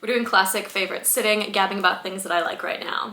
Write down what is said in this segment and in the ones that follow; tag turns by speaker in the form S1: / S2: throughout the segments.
S1: We're doing classic favorites, sitting, gabbing about things that I like right now.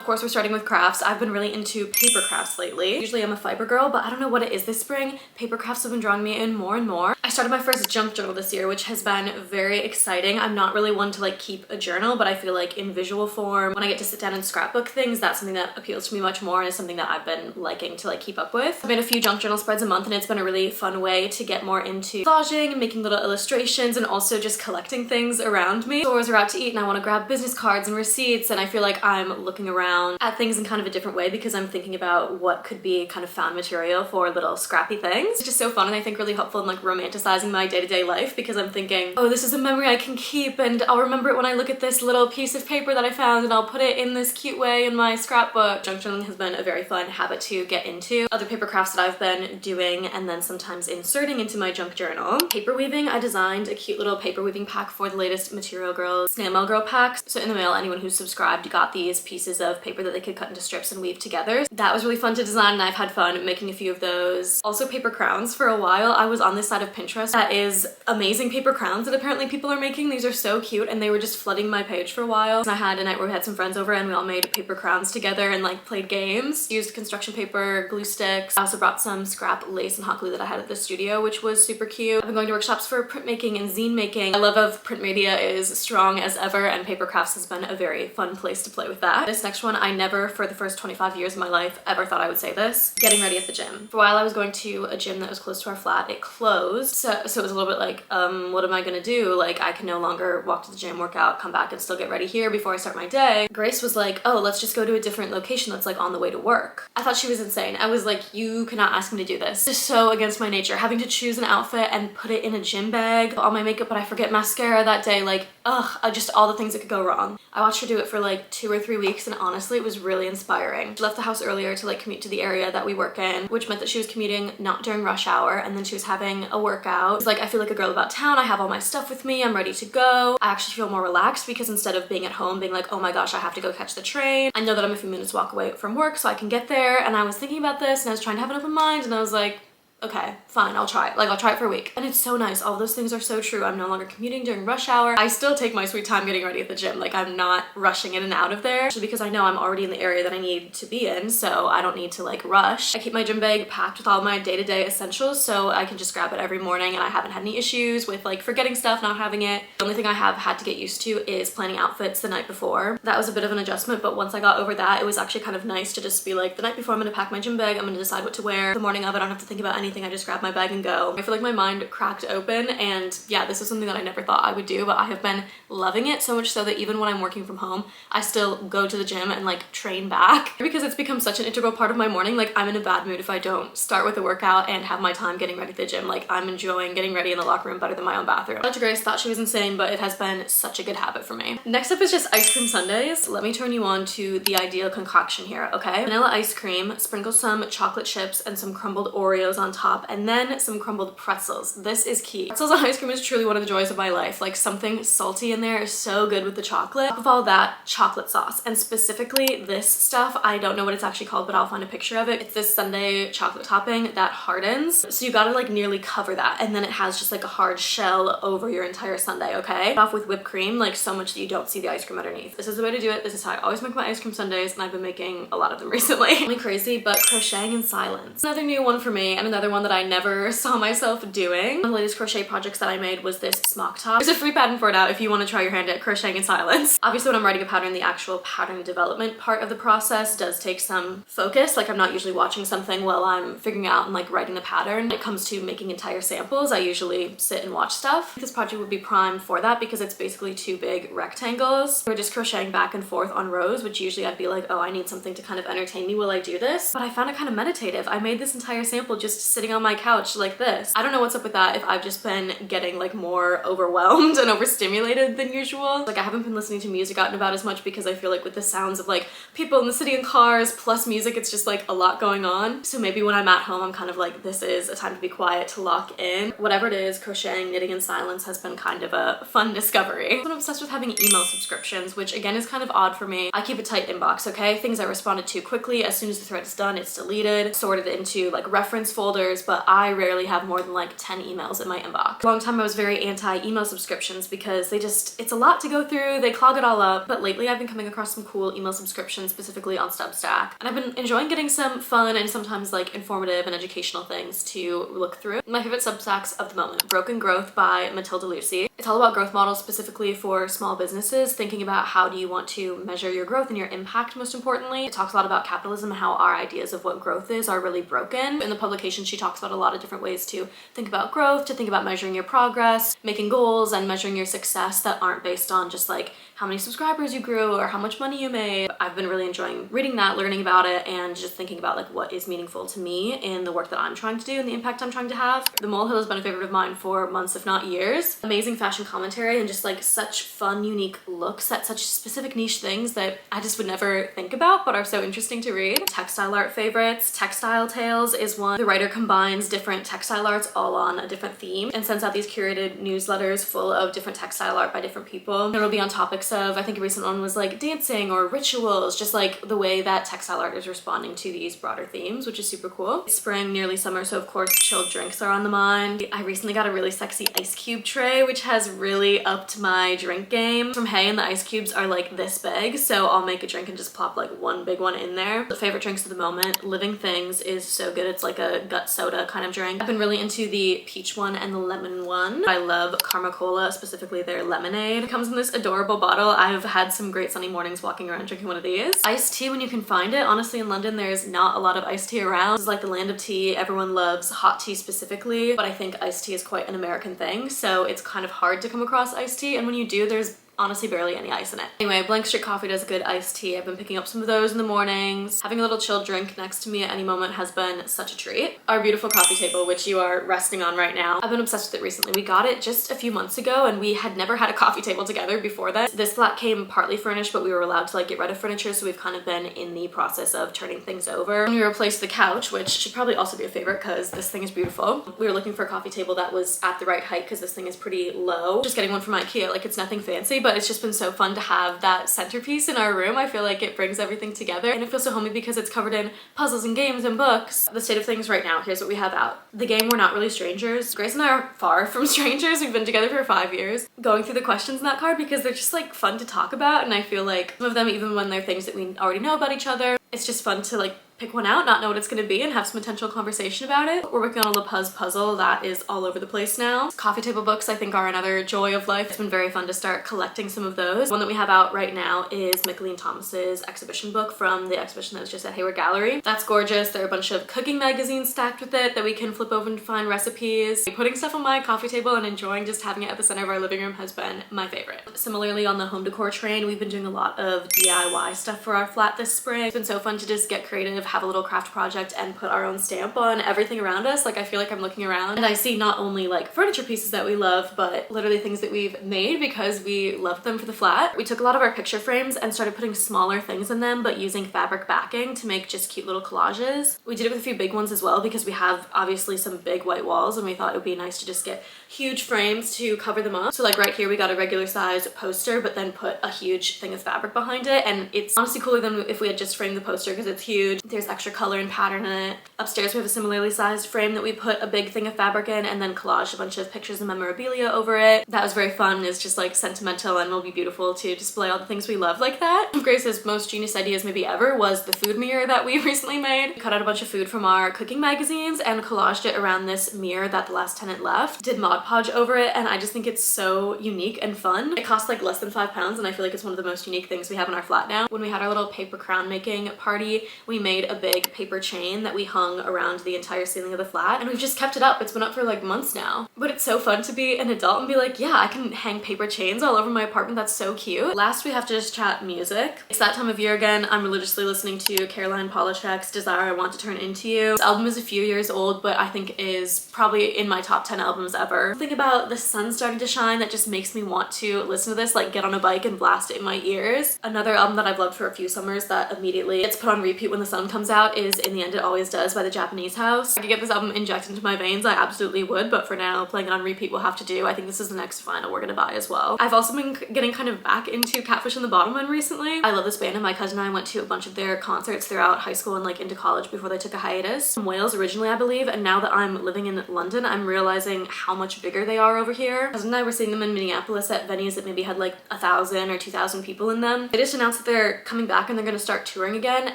S1: Of course, we're starting with crafts. I've been really into paper crafts lately. Usually I'm a fiber girl, but I don't know what it is this spring. Paper crafts have been drawing me in more and more. I started my first junk journal this year, which has been very exciting. I'm not really one to like keep a journal, but I feel like in visual form, when I get to sit down and scrapbook things, that's something that appeals to me much more and is something that I've been liking to like keep up with. I've made a few junk journal spreads a month and it's been a really fun way to get more into collaging, making little illustrations, and also just collecting things around me. Stores are out to eat and I want to grab business cards and receipts, and I feel like I'm looking around at things in kind of a different way because I'm thinking about what could be kind of found material for little scrappy things. It's just so fun and I think really helpful in like romanticizing my day-to-day life because I'm thinking, oh, this is a memory I can keep and I'll remember it when I look at this little piece of paper that I found and I'll put it in this cute way in my scrapbook. Junk journaling has been a very fun habit to get into. Other paper crafts that I've been doing and then sometimes inserting into my junk journal. Paper weaving. I designed a cute little paper weaving pack for the latest Material Girls Snail Mail Girl packs. So in the mail, anyone who's subscribed got these pieces of paper that they could cut into strips and weave together. That was really fun to design and I've had fun making a few of those. Also paper crowns. For a while I was on this side of Pinterest that is amazing paper crowns that apparently people are making. These are so cute and they were just flooding my page for a while. And I had a night where we had some friends over and we all made paper crowns together and like played games. Used construction paper, glue sticks. I also brought some scrap lace and hot glue that I had at the studio, which was super cute. I've been going to workshops for printmaking and zine making. My love of print media is strong as ever and paper crafts has been a very fun place to play with that. This next one, I never for the first 25 years of my life ever thought I would say this. Getting ready at the gym. For a while I was going to a gym that was close to our flat. It closed. So it was a little bit like, what am I gonna do? Like I can no longer walk to the gym, work out, come back and still get ready here before I start my day. Grace was like, oh, let's just go to a different location that's like on the way to work. I thought she was insane. I was like, you cannot ask me to do this. It's so against my nature. Having to choose an outfit and put it in a gym bag, all my makeup, but I forget mascara that day. Like, ugh, just all the things that could go wrong. I watched her do it for like 2 or 3 weeks and honestly it was really inspiring. She left the house earlier to like commute to the area that we work in, which meant that she was commuting not during rush hour, and then she was having a workout. It's like, I feel like a girl about town. I have all my stuff with me. I'm ready to go. I actually feel more relaxed because instead of being at home being like, oh my gosh, I have to go catch the train, I know that I'm a few minutes walk away from work so I can get there. And I was thinking about this and I was trying to have an open mind and I was like, okay, fine, I'll try it. Like, I'll try it for a week. And it's so nice. All those things are so true. I'm no longer commuting during rush hour. I still take my sweet time getting ready at the gym. Like, I'm not rushing in and out of there because I know I'm already in the area that I need to be in, so I don't need to like rush. I keep my gym bag packed with all my day-to-day essentials so I can just grab it every morning and I haven't had any issues with like forgetting stuff, not having it. The only thing I have had to get used to is planning outfits the night before. That was a bit of an adjustment, but once I got over that, it was actually kind of nice to just be like, the night before I'm gonna pack my gym bag, I'm gonna decide what to wear. The morning of, I don't have to think about anything. I just grab my bag and go. I feel like my mind cracked open, and yeah, this is something that I never thought I would do, but I have been loving it so much so that even when I'm working from home, I still go to the gym and like train back because it's become such an integral part of my morning. Like, I'm in a bad mood if I don't start with a workout and have my time getting ready to the gym. Like, I'm enjoying getting ready in the locker room better than my own bathroom. Dr. Grace thought she was insane, but it has been such a good habit for me. Next up is just ice cream sundaes. Let me turn you on to the ideal concoction here, okay? Vanilla ice cream, sprinkle some chocolate chips and some crumbled Oreos on top, and then some crumbled pretzels. This is key. Pretzels on ice cream is truly one of the joys of my life. Like, something salty in there is so good with the chocolate. Top of all that, chocolate sauce, and specifically this stuff. I don't know what it's actually called, but I'll find a picture of it. It's this sundae chocolate topping that hardens, so you gotta like nearly cover that, and then it has just like a hard shell over your entire sundae, okay? Off with whipped cream, like so much that you don't see the ice cream underneath. This is the way to do it. This is how I always make my ice cream sundaes, and I've been making a lot of them recently. Only crazy, but crocheting in silence. Another new one for me, and another one that I never saw myself doing. One of the latest crochet projects that I made was this smock top. There's a free pattern for it out if you want to try your hand at crocheting in silence. Obviously, when I'm writing a pattern, the actual pattern development part of the process does take some focus. Like, I'm not usually watching something while I'm figuring out and like writing the pattern. When it comes to making entire samples, I usually sit and watch stuff. This project would be prime for that because it's basically 2 big rectangles. We're just crocheting back and forth on rows, which usually I'd be like, oh, I need something to kind of entertain me while I do this. But I found it kind of meditative. I made this entire sample just sitting on my couch like this. I don't know what's up with that, if I've just been getting like more overwhelmed and overstimulated than usual. Like, I haven't been listening to music out and about as much because I feel like with the sounds of like people in the city and cars plus music, it's just like a lot going on. So maybe when I'm at home, I'm kind of like, this is a time to be quiet, to lock in. Whatever it is, crocheting, knitting in silence has been kind of a fun discovery. I'm obsessed with having email subscriptions, which again is kind of odd for me. I keep a tight inbox, okay? Things I responded to quickly. As soon as the thread is done, it's deleted, sorted into like reference folders, newsletters, but I rarely have more than like 10 emails in my inbox. For a long time I was very anti-email subscriptions because it's a lot to go through, they clog it all up, but lately I've been coming across some cool email subscriptions, specifically on Substack, and I've been enjoying getting some fun and sometimes like informative and educational things to look through. My favorite Substacks of the moment, Broken Growth by Matilda Lucy. It's all about growth models specifically for small businesses, thinking about how do you want to measure your growth and your impact most importantly. It talks a lot about capitalism and how our ideas of what growth is are really broken. In the publication she talks about a lot of different ways to think about growth, to think about measuring your progress, making goals and measuring your success that aren't based on just like how many subscribers you grew or how much money you made. I've been really enjoying reading that, learning about it, and just thinking about like what is meaningful to me in the work that I'm trying to do and the impact I'm trying to have. The Molehill has been a favorite of mine for months if not years. Amazing fashion commentary and just like such fun, unique looks at such specific niche things that I just would never think about but are so interesting to read. Textile art favorites. Textile Tales is one. The writer combines different textile arts all on a different theme and sends out these curated newsletters full of different textile art by different people. It'll be on topics of, I think a recent one was like dancing or rituals, just like the way that textile art is responding to these broader themes, which is super cool. It's spring, nearly summer, so of course chilled drinks are on the mind. I recently got a really sexy ice cube tray, which has really upped my drink game. From Hay, and the ice cubes are like this big, so I'll make a drink and just plop like one big one in there. The favorite drinks of the moment, Living Things is so good. It's like a gut soda kind of drink. I've been really into the peach one and the lemon one. I love Karma Cola, specifically their lemonade. It comes in this adorable bottle. I've had some great sunny mornings walking around drinking one of these. Iced tea when you can find it. Honestly, in London there's not a lot of iced tea around. This is like the land of tea. Everyone loves hot tea specifically, but I think iced tea is quite an American thing, so it's kind of hard to come across iced tea, and when you do, there's honestly barely any ice in it. Anyway, Blank Street Coffee does good iced tea. I've been picking up some of those in the mornings. Having a little chilled drink next to me at any moment has been such a treat. Our beautiful coffee table, which you are resting on right now, I've been obsessed with it recently. We got it just a few months ago and we had never had a coffee table together before this. This flat came partly furnished, but we were allowed to like get rid of furniture, so we've kind of been in the process of turning things over. When we replaced the couch, which should probably also be a favorite because this thing is beautiful, we were looking for a coffee table that was at the right height because this thing is pretty low. Just getting one from IKEA, like it's nothing fancy, but it's just been so fun to have that centerpiece in our room. I feel like it brings everything together and it feels so homey because it's covered in puzzles and games and books. The state of things right now, here's what we have out. The game We're Not Really Strangers. Grace and I are far from strangers. We've been together for 5 years. Going through the questions in that card because they're just like fun to talk about, and I feel like some of them, even when they're things that we already know about each other, it's just fun to like pick one out, not know what it's going to be, and have some potential conversation about it. We're working on a La Puz puzzle that is all over the place now. Coffee table books I think are another joy of life. It's been very fun to start collecting some of those. One that we have out right now is Mickalene Thomas's exhibition book from the exhibition that was just at Hayward Gallery. That's gorgeous. There are a bunch of cooking magazines stacked with it that we can flip open to find recipes. Putting stuff on my coffee table and enjoying just having it at the center of our living room has been my favorite. Similarly, on the home decor train, we've been doing a lot of DIY stuff for our flat this spring. It's been so fun to just get creative, have a little craft project, and put our own stamp on everything around us. Like I feel like I'm looking around and I see not only like furniture pieces that we love, but literally things that we've made because we loved them for the flat. We took a lot of our picture frames and started putting smaller things in them, but using fabric backing to make just cute little collages. We did it with a few big ones as well because we have obviously some big white walls and we thought it would be nice to just get huge frames to cover them up. So like right here we got a regular size poster but then put a huge thing of fabric behind it, and it's honestly cooler than if we had just framed the poster because it's huge. There's extra color and pattern in it. Upstairs we have a similarly sized frame that we put a big thing of fabric in and then collaged a bunch of pictures and memorabilia over it. That was very fun. It's just like sentimental and will be beautiful to display all the things we love like that. Grace's most genius ideas maybe ever was the food mirror that we recently made. We cut out a bunch of food from our cooking magazines and collaged it around this mirror that the last tenant left. Did Mod Podge over it, and I just think it's so unique and fun. It cost like less than £5 and I feel like it's one of the most unique things we have in our flat now. When we had our little paper crown making party, we made a big paper chain that we hung around the entire ceiling of the flat, and we've just kept it up. It's been up for like months now. But it's so fun to be an adult and be like, yeah, I can hang paper chains all over my apartment. That's so cute. Last, we have to just chat music. It's that time of year again. I'm religiously listening to Caroline Polachek's Desire I Want to Turn Into You. This album is a few years old, but I think is probably in my top 10 albums ever. Something about the sun starting to shine that just makes me want to listen to this, like get on a bike and blast it in my ears. Another album that I've loved for a few summers that immediately gets put on repeat when the sun comes comes out is In the End It Always Does by the Japanese house. If I could get this album injected into my veins, I absolutely would, but for now, playing it on repeat will have to do. I think this is the next vinyl we're gonna buy as well. I've also been getting kind of back into Catfish and the Bottlemen recently. I love this band, and my cousin and I went to a bunch of their concerts throughout high school and like into college before they took a hiatus. From Wales originally, I believe, and now that I'm living in London, I'm realizing how much bigger they are over here. My cousin and I were seeing them in Minneapolis at venues that maybe had like 1,000 or 2,000 people in them. They just announced that they're coming back and they're gonna start touring again,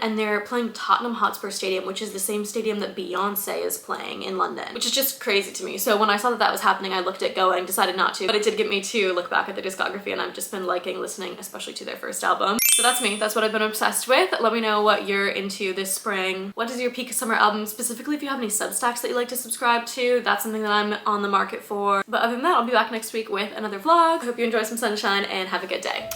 S1: and they're playing Tottenham Hotspur Stadium, which is the same stadium that Beyonce is playing in London, which is just crazy to me. So when I saw that that was happening, I looked at going, decided not to, but it did get me to look back at their discography, and I've just been liking listening, especially to their first album. So that's me. That's what I've been obsessed with. Let me know what you're into this spring. What is your peak summer album? Specifically, if you have any Substacks that you like to subscribe to, that's something that I'm on the market for. But other than that, I'll be back next week with another vlog. I hope you enjoy some sunshine and have a good day.